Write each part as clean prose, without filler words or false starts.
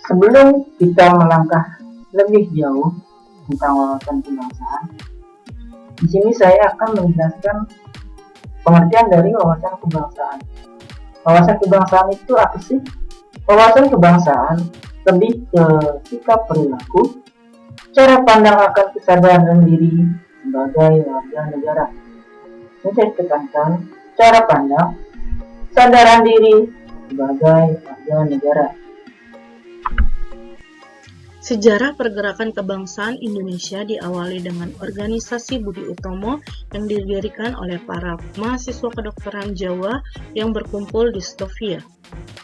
Sebelum kita melangkah lebih jauh tentang wawasan kebangsaan, di sini saya akan menjelaskan pengertian dari wawasan kebangsaan. Wawasan kebangsaan itu apa sih? Wawasan kebangsaan lebih ke sikap perilaku, cara pandang akan kesadaran diri sebagai warga negara. Ini saya tekankan, cara pandang, kesadaran diri sebagai warga negara. Sejarah pergerakan kebangsaan Indonesia diawali dengan organisasi Budi Utomo yang didirikan oleh para mahasiswa kedokteran Jawa yang berkumpul di Stovia.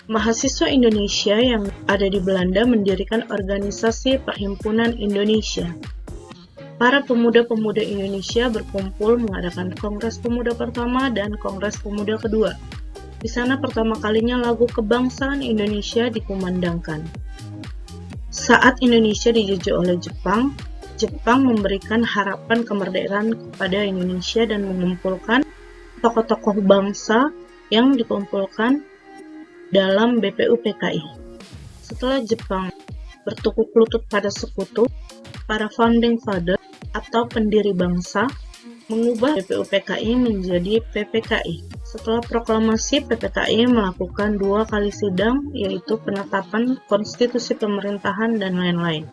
Mahasiswa Indonesia yang ada di Belanda mendirikan organisasi Perhimpunan Indonesia. Para pemuda-pemuda Indonesia berkumpul mengadakan Kongres Pemuda pertama dan Kongres Pemuda kedua. Di sana pertama kalinya lagu kebangsaan Indonesia dikumandangkan. Saat Indonesia dijajah oleh Jepang, Jepang memberikan harapan kemerdekaan kepada Indonesia dan mengumpulkan tokoh-tokoh bangsa yang dikumpulkan dalam BPUPKI. Setelah Jepang bertukuk lutut pada sekutu, para founding father atau pendiri bangsa mengubah BPUPKI menjadi PPKI. Setelah proklamasi, PPKI melakukan 2 kali sidang, yaitu penetapan konstitusi pemerintahan dan lain-lain.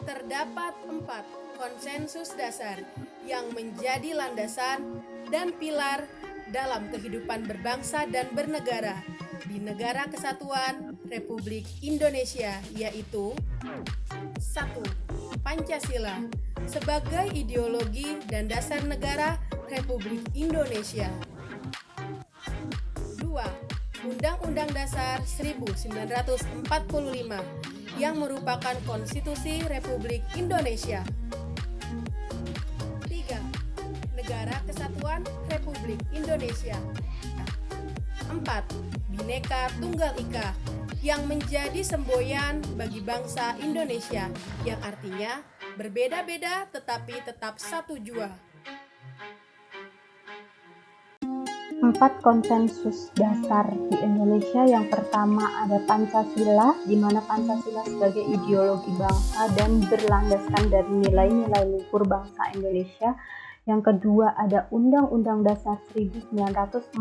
Terdapat 4 konsensus dasar yang menjadi landasan dan pilar dalam kehidupan berbangsa dan bernegara di Negara Kesatuan Republik Indonesia, yaitu 1. Pancasila sebagai ideologi dan dasar negara Republik Indonesia. 2. Undang-Undang Dasar 1945 yang merupakan Konstitusi Republik Indonesia. 3. Negara Kesatuan Republik Indonesia. 4. Bhinneka Tunggal Ika yang menjadi semboyan bagi bangsa Indonesia, yang artinya berbeda-beda tetapi tetap satu jua. 4 konsensus dasar di Indonesia. Yang pertama ada Pancasila, di mana Pancasila sebagai ideologi bangsa dan berlandaskan dari nilai-nilai luhur bangsa Indonesia. Yang kedua ada Undang-Undang Dasar 1945,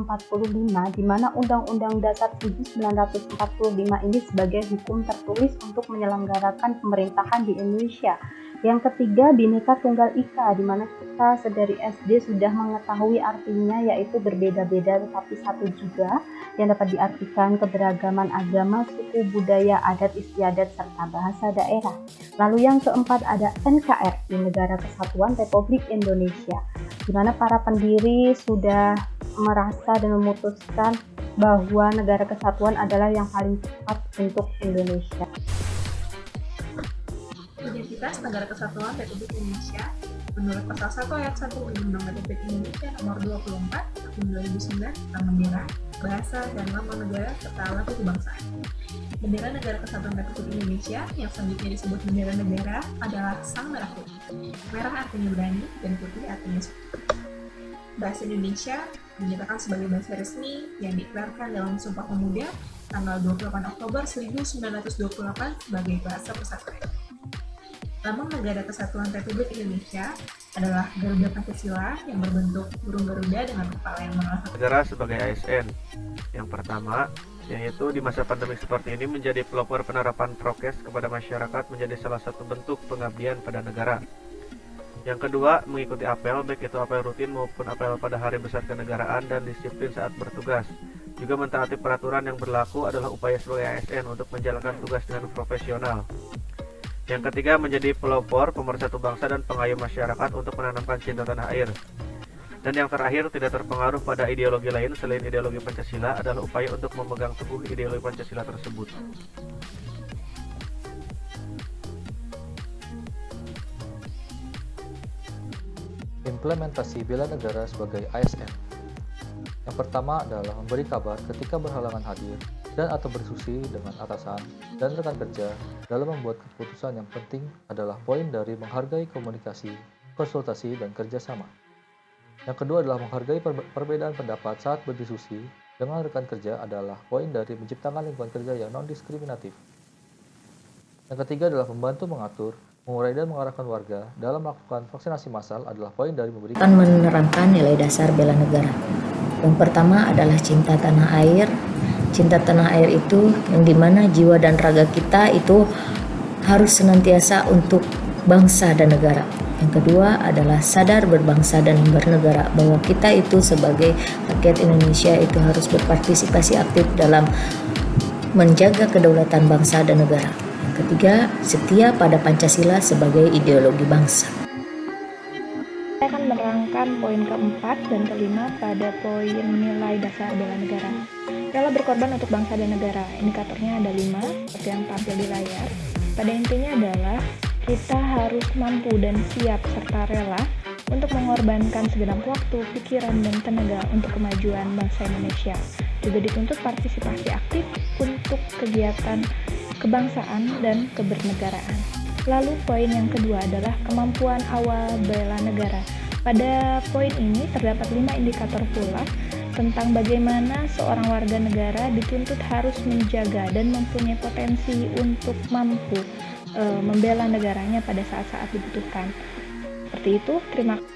di mana Undang-Undang Dasar 1945 ini sebagai hukum tertulis untuk menyelenggarakan pemerintahan di Indonesia. Yang ketiga, Bhinneka Tunggal Ika, di mana kita sedari SD sudah mengetahui artinya, yaitu berbeda-beda tetapi satu juga, yang dapat diartikan keberagaman agama, suku, budaya, adat istiadat, serta bahasa daerah. Lalu yang keempat ada NKRI, Negara Kesatuan Republik Indonesia, di mana para pendiri sudah merasa dan memutuskan bahwa negara kesatuan adalah yang paling tepat untuk Indonesia. Identitas Negara Kesatuan Republik Indonesia menurut pasal 1 ayat 1 Undang-Undang Republik Indonesia nomor 24 tahun 2009 tentang bendera, bahasa, dan lambang negara serta lagu kebangsaan. Bendera Negara Kesatuan Republik Indonesia yang selanjutnya disebut bendera negara adalah sang merah putih. Merah artinya berani dan putih artinya suci. Bahasa Indonesia dinyatakan sebagai bahasa resmi yang diiklarkan dalam Sumpah Pemuda tanggal 28 Oktober 1928 sebagai bahasa persatuan. Lambang Negara Kesatuan Republik Indonesia adalah Garuda Pancasila yang berbentuk burung Garuda dengan kepala yang menolak. Negara sebagai ASN. Yang pertama, yaitu di masa pandemi seperti ini menjadi pelopor penerapan prokes kepada masyarakat menjadi salah satu bentuk pengabdian pada negara. Yang kedua, mengikuti apel, baik itu apel rutin maupun apel pada hari besar kenegaraan dan disiplin saat bertugas. Juga mentaati peraturan yang berlaku adalah upaya sebagai ASN untuk menjalankan tugas dengan profesional. Yang ketiga, menjadi pelopor, pemersatu bangsa dan pengayom masyarakat untuk menanamkan cinta tanah air. Dan yang terakhir, tidak terpengaruh pada ideologi lain selain ideologi Pancasila adalah upaya untuk memegang teguh ideologi Pancasila tersebut. Implementasi bela negara sebagai ASN. Yang pertama adalah memberi kabar ketika berhalangan hadir dan atau berdiskusi dengan atasan dan rekan kerja dalam membuat keputusan. Yang penting adalah poin dari menghargai komunikasi, konsultasi, dan kerjasama. Yang kedua adalah menghargai perbedaan pendapat saat berdiskusi dengan rekan kerja adalah poin dari menciptakan lingkungan kerja yang non-diskriminatif. Yang ketiga adalah membantu mengatur, mengurai dan mengarahkan warga dalam melakukan vaksinasi massal adalah poin dari memberikan akan menerapkan nilai dasar bela negara. Yang pertama adalah cinta tanah air. Cinta tanah air itu yang dimana jiwa dan raga kita itu harus senantiasa untuk bangsa dan negara. Yang kedua adalah sadar berbangsa dan bernegara, bahwa kita itu sebagai rakyat Indonesia itu harus berpartisipasi aktif dalam menjaga kedaulatan bangsa dan negara. Yang ketiga, setia pada Pancasila sebagai ideologi bangsa. Saya akan menerangkan poin keempat dan kelima pada poin nilai dasar bela negara. Rela berkorban untuk bangsa dan negara. Indikatornya ada 5, seperti yang tampil di layar. Pada intinya adalah kita harus mampu dan siap serta rela untuk mengorbankan segenap waktu, pikiran, dan tenaga untuk kemajuan bangsa Indonesia. Juga dituntut partisipasi aktif untuk kegiatan kebangsaan dan kebernegaraan. Lalu poin yang kedua adalah kemampuan awal bela negara. Pada poin ini terdapat 5 indikator pula tentang bagaimana seorang warga negara dituntut harus menjaga dan mempunyai potensi untuk mampu membela negaranya pada saat-saat dibutuhkan. Seperti itu, terima kasih.